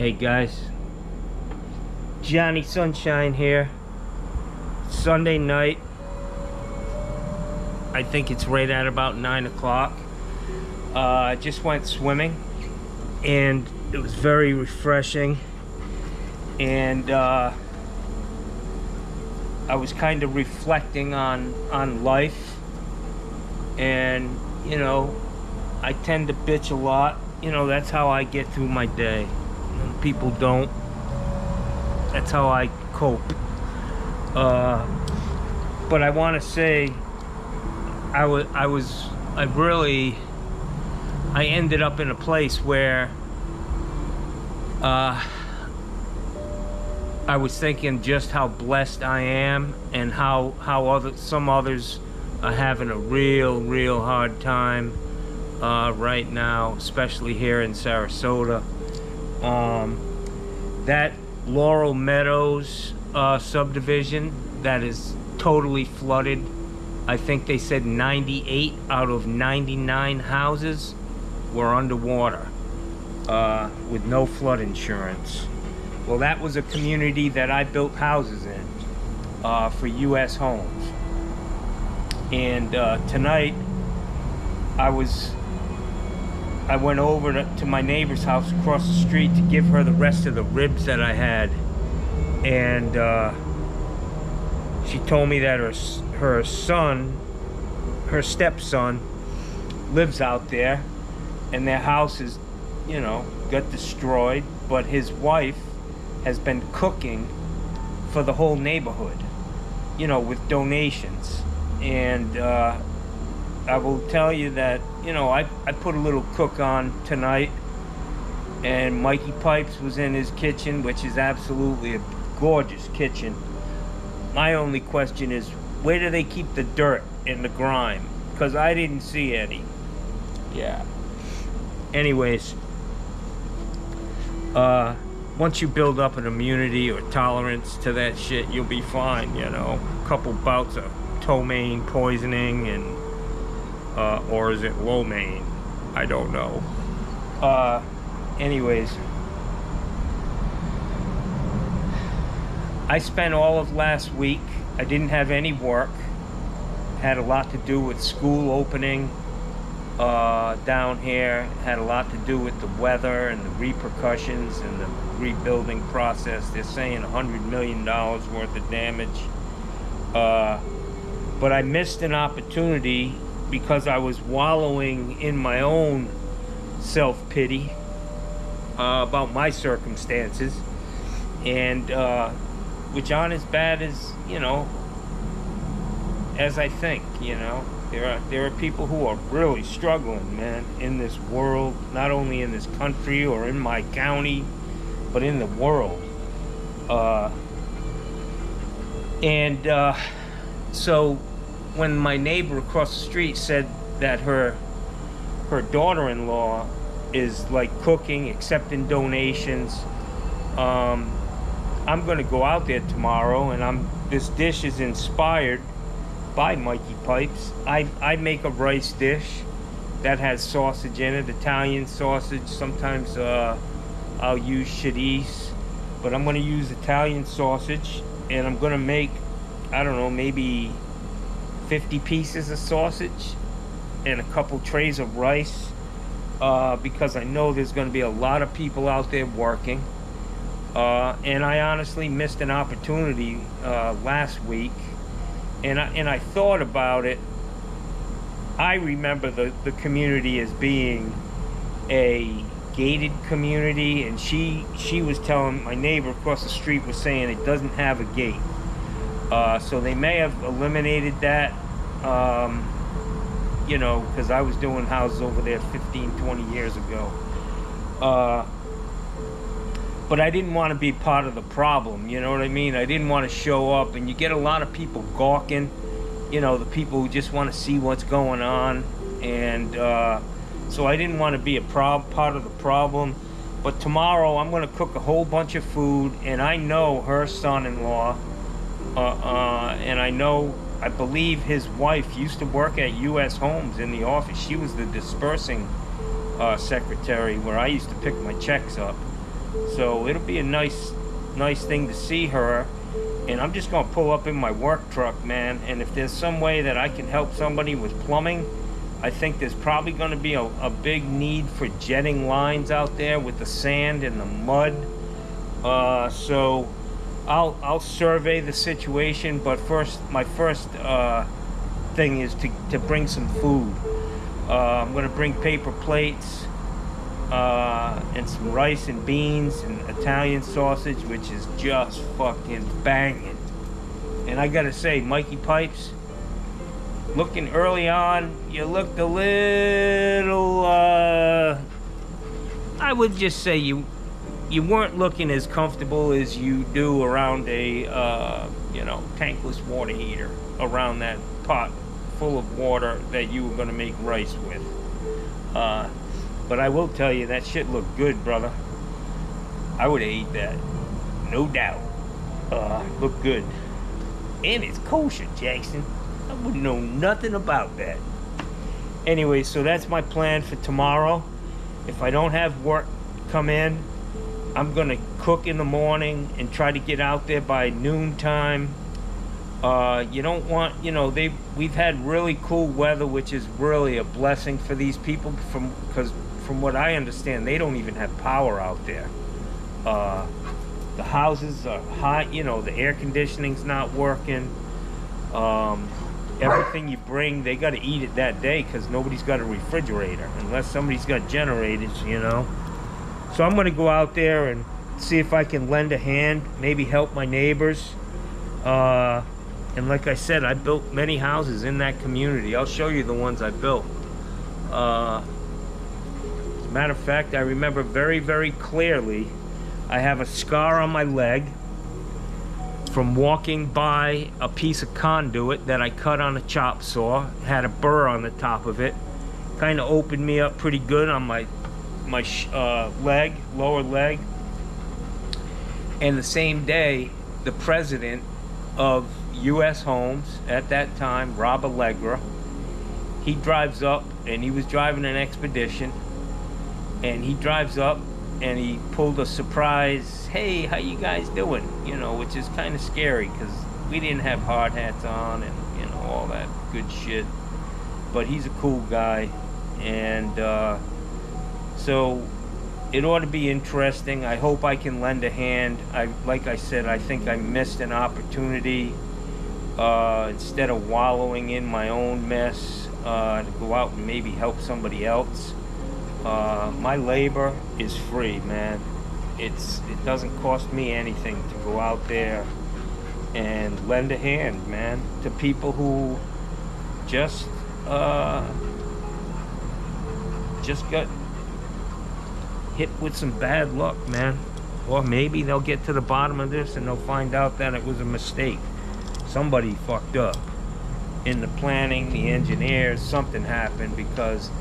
Hey guys, Johnny Sunshine here. Sunday night, I think it's right at about 9 o'clock. I just went swimming and it was very refreshing, and I was kind of reflecting on life. And you know, I tend to bitch a lot. You know, that's how I get through my day. People don't. That's how I cope. But I want to say, I ended up in a place where I was thinking just how blessed I am, and how some others are having a real hard time right now, especially here in Sarasota. That Laurel Meadows subdivision that is totally flooded. I think they said 98 out of 99 houses were underwater with no flood insurance. Well, that was a community that I built houses in for U.S. Homes. And tonight I went over to my neighbor's house across the street to give her the rest of the ribs that I had. And she told me that her stepson lives out there, and their house is, you know, got destroyed, but his wife has been cooking for the whole neighborhood, you know, with donations. And I will tell you that, you know, I put a little cook on tonight, and Mikey Pipes was in his kitchen, which is absolutely a gorgeous kitchen. My only question is, where do they keep the dirt and the grime? Because I didn't see any. Yeah. Anyways, once you build up an immunity or tolerance to that shit, you'll be fine, you know. A couple bouts of ptomaine poisoning and or is it lo mein? I don't know. Anyways, I spent all of last week, I didn't have any work. Had a lot to do with school opening down here. Had a lot to do with the weather and the repercussions and the rebuilding process. They're saying $100 million worth of damage. But I missed an opportunity because I was wallowing in my own self-pity about my circumstances, and which aren't as bad as, you know, as I think. You know, there are people who are really struggling, man, in this world, not only in this country or in my county, but in the world. So when my neighbor across the street said that her daughter-in-law is like cooking, accepting donations, I'm gonna go out there tomorrow, and this dish is inspired by Mikey Pipes. I make a rice dish that has sausage in it, Italian sausage. Sometimes I'll use chorizo, but I'm gonna use Italian sausage, and I'm gonna make, I don't know, maybe 50 pieces of sausage and a couple trays of rice, because I know there's going to be a lot of people out there working, and I honestly missed an opportunity last week, and I thought about it. I remember the community as being a gated community, and she was telling, my neighbor across the street was saying it doesn't have a gate. So they may have eliminated that, you know, because I was doing houses over there 15-20 years ago. But I didn't want to be part of the problem, you know what I mean? I didn't want to show up, and you get a lot of people gawking, you know, the people who just want to see what's going on. And so I didn't want to be a part of the problem. But tomorrow I'm going to cook a whole bunch of food, and I know her son-in-law, and I believe his wife used to work at U.S. Homes in the office. She was the dispersing secretary where I used to pick my checks up. So it'll be a nice thing to see her. And I'm just gonna pull up in my work truck, man. And if there's some way that I can help somebody with plumbing, I think there's probably gonna be a big need for jetting lines out there with the sand and the mud. So I'll survey the situation, but my first thing is to bring some food. I'm gonna bring paper plates and some rice and beans and Italian sausage, which is just fucking banging. And I gotta say, Mikey Pipes, looking early on, you looked a little, I would just say you weren't looking as comfortable as you do around a, you know, tankless water heater, around that pot full of water that you were gonna make rice with. But I will tell you, that shit looked good, brother. I would have ate that, no doubt. Looked good. And it's kosher, Jackson. I wouldn't know nothing about that. Anyway, so that's my plan for tomorrow. If I don't have work come in, I'm gonna cook in the morning and try to get out there by noontime. You don't want, you know, we've had really cool weather, which is really a blessing for these people, because from what I understand, they don't even have power out there. The houses are hot, you know, the air conditioning's not working. Everything you bring, they got to eat it that day, because nobody's got a refrigerator unless somebody's got generators, you know. So I'm going to go out there and see if I can lend a hand, maybe help my neighbors. And like I said, I built many houses in that community. I'll show you the ones I built. As a matter of fact, I remember very, very clearly, I have a scar on my leg from walking by a piece of conduit that I cut on a chop saw. Had a burr on the top of it. Kind of opened me up pretty good on my leg, lower leg. And the same day, the president of U.S. Homes at that time, Rob Allegra, he drives up, and he was driving an Expedition, and he drives up and he pulled a surprise, hey, how you guys doing? You know, which is kind of scary, because we didn't have hard hats on and, you know, all that good shit. But he's a cool guy, and so it ought to be interesting. I hope I can lend a hand. Like I said, I think I missed an opportunity. Instead of wallowing in my own mess, to go out and maybe help somebody else. My labor is free, man. It doesn't cost me anything to go out there and lend a hand, man, to people who just got hit with some bad luck, man. Or maybe they'll get to the bottom of this and they'll find out that it was a mistake. Somebody fucked up in the planning, the engineers, something happened, because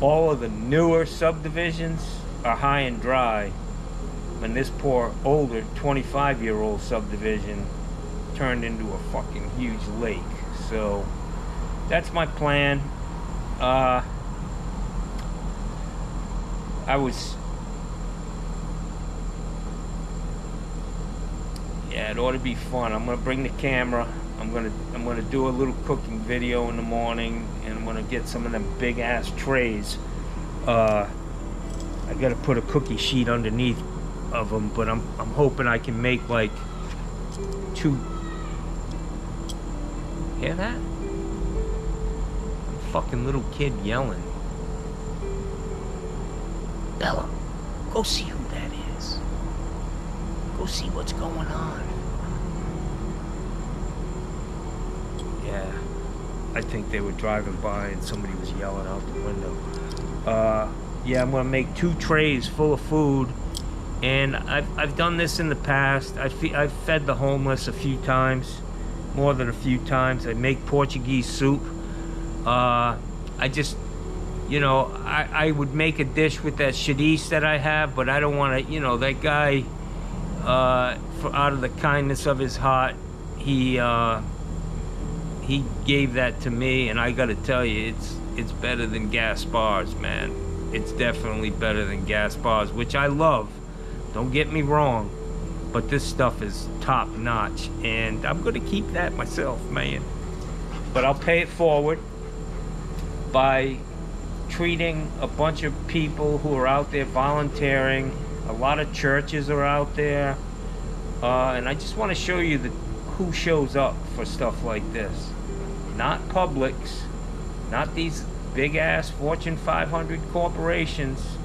all of the newer subdivisions are high and dry, when this poor older 25-year-old subdivision turned into a fucking huge lake. So that's my plan. Yeah, it ought to be fun. I'm gonna bring the camera. I'm gonna do a little cooking video in the morning, and I'm gonna get some of them big ass trays. I gotta put a cookie sheet underneath of them, but I'm hoping I can make like 2. Hear that? A fucking little kid yelling. Bella, go see who that is. Go see what's going on. Yeah, I think they were driving by and somebody was yelling out the window. Yeah, I'm gonna make 2 trays full of food, and I've done this in the past. I've fed the homeless a few times, more than a few times. I make Portuguese soup. I just, you know, I would make a dish with that chadice that I have, but I don't want to, you know, that guy, out of the kindness of his heart, he gave that to me, and I gotta tell you, it's better than Gaspar's, man. It's definitely better than Gaspar's, which I love. Don't get me wrong, but this stuff is top notch, and I'm gonna keep that myself, man. But I'll pay it forward by treating a bunch of people who are out there volunteering. A lot of churches are out there, and I just want to show you who shows up for stuff like this. Not Publix, not these big ass Fortune 500 corporations.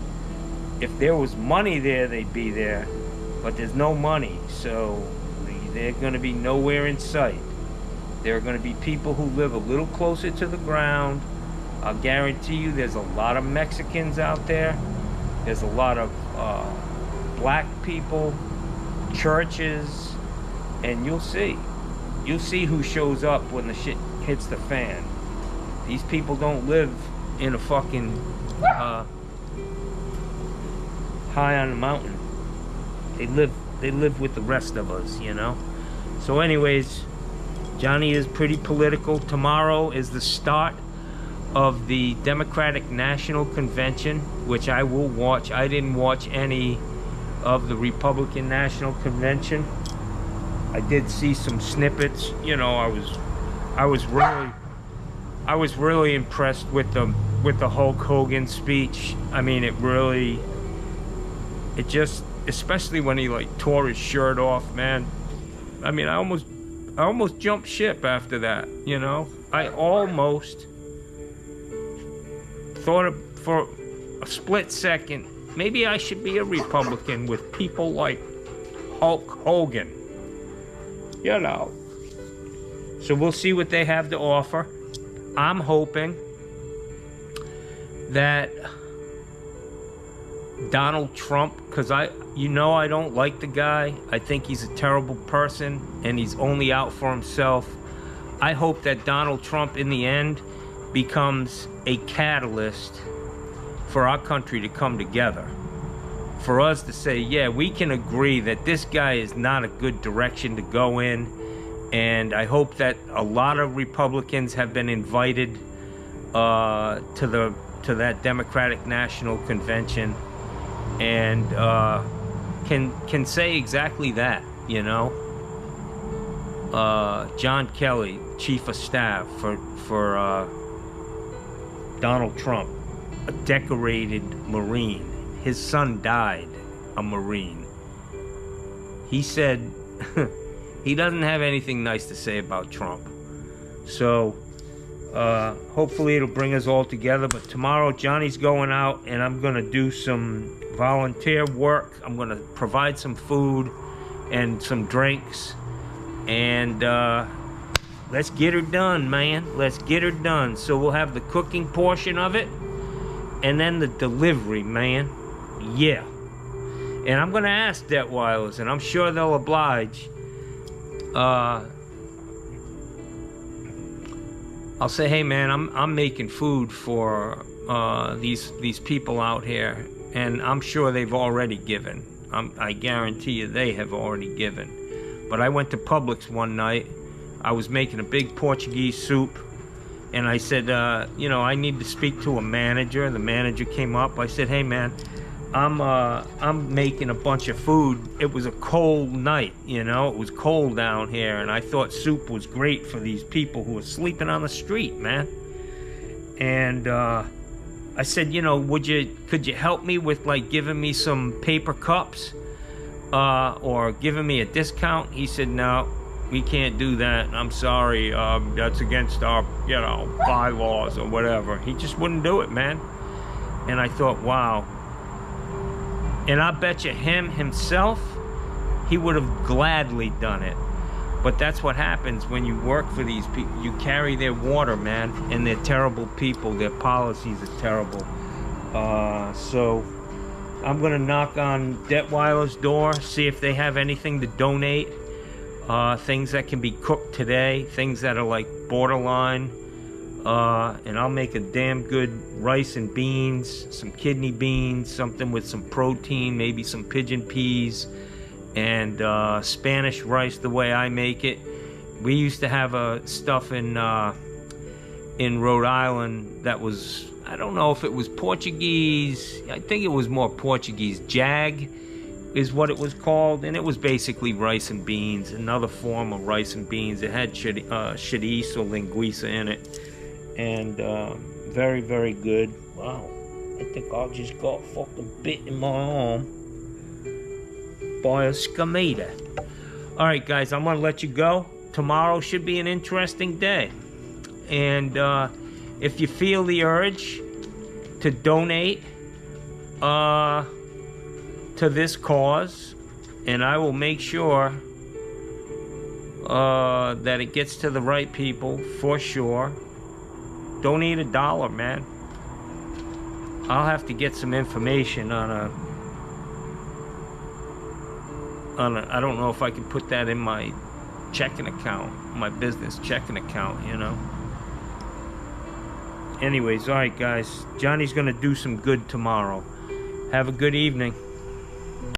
If there was money there, they'd be there, but there's no money, so they're going to be nowhere in sight. There are going to be people who live a little closer to the ground. I'll guarantee you there's a lot of Mexicans out there. There's a lot of black people, churches, and you'll see. You'll see who shows up when the shit hits the fan. These people don't live in a fucking high on the mountain. They live with the rest of us, you know. So anyways, Johnny is pretty political. Tomorrow is the start of the Democratic National Convention, which I will watch. I didn't watch any of the Republican National Convention. I did see some snippets. You know, I was really impressed with the Hulk Hogan speech. I mean, it just, especially when he like tore his shirt off, man. I mean, I almost jumped ship after that, you know. I almost thought for a split second, maybe I should be a Republican with people like Hulk Hogan, you know. So we'll see what they have to offer. I'm hoping that Donald Trump, because I don't like the guy. I think he's a terrible person and he's only out for himself. I hope that Donald Trump in the end becomes a catalyst for our country to come together. For us to say, yeah, we can agree that this guy is not a good direction to go in. And I hope that a lot of Republicans have been invited to that Democratic National Convention and can say exactly that, you know. John Kelly, Chief of Staff for Donald Trump, a decorated Marine. His son died a Marine. He said he doesn't have anything nice to say about Trump. So hopefully it'll bring us all together. But tomorrow Johnny's going out and I'm gonna do some volunteer work. I'm gonna provide some food and some drinks, and let's get her done, man. Let's get her done. So we'll have the cooking portion of it and then the delivery, man. Yeah. And I'm gonna ask Detweilers, and I'm sure they'll oblige. I'll say, hey man, I'm making food for these people out here, and I'm sure they've already given. I guarantee you they have already given. But I went to Publix one night. I was making a big Portuguese soup, and I said, you know, I need to speak to a manager. The manager came up. I said, hey man, I'm making a bunch of food. It was a cold night, you know. It was cold down here, and I thought soup was great for these people who are sleeping on the street, man. And I said, you know, could you help me with like giving me some paper cups or giving me a discount? He said, no, we can't do that. I'm sorry. That's against our, you know, bylaws or whatever. He just wouldn't do it, man. And I thought, wow. And I bet you himself, he would have gladly done it. But that's what happens when you work for these people. You carry their water, man, and they're terrible people. Their policies are terrible. So I'm gonna knock on Detweiler's door, see if they have anything to donate. Things that can be cooked today, things that are like borderline. And I'll make a damn good rice and beans, some kidney beans, something with some protein, maybe some pigeon peas, and Spanish rice the way I make it. We used to have stuff in Rhode Island that was, I don't know if it was Portuguese. I think it was more Portuguese. Jag. is what it was called, and it was basically rice and beans, another form of rice and beans. It had chorizo or linguiça in it, and very, very good. Wow, I think I just got fucking bit in my arm by a scamita. All right, guys, I'm gonna let you go. Tomorrow should be an interesting day, and if you feel the urge to donate to this cause, and I will make sure that it gets to the right people for sure. Donate $1, man. I'll have to get some information on a I don't know if I can put that in my checking account, my business checking account, you know. Anyways, all right, guys. Johnny's gonna do some good tomorrow. Have a good evening.